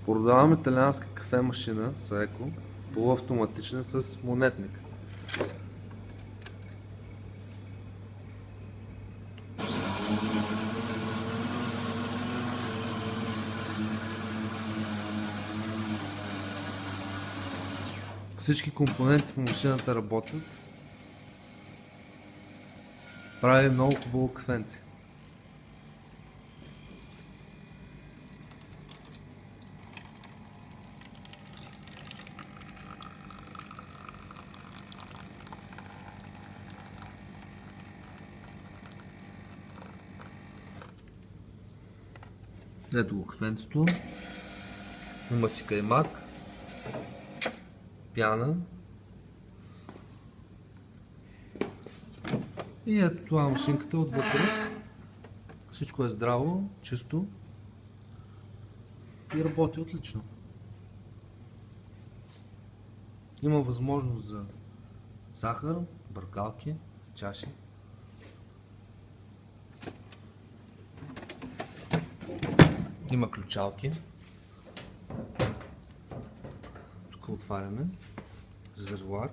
Продавам италианска кафе-машина Saeco, полуавтоматична с монетник. Всички компоненти в машината работят. Прави много хубаво кафенце. Ето го кафенцето. Има си каймак, пяна и ето това машинката отвътре. Всичко е здраво, чисто и работи отлично. Има възможност за захар, бъркалки, чаши. Има ключалки. Тук отваряме резервоар.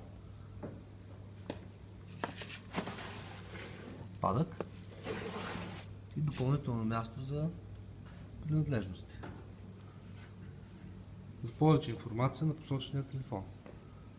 Отпадък. И допълнително място за принадлежности. За повече информация на посочения телефон.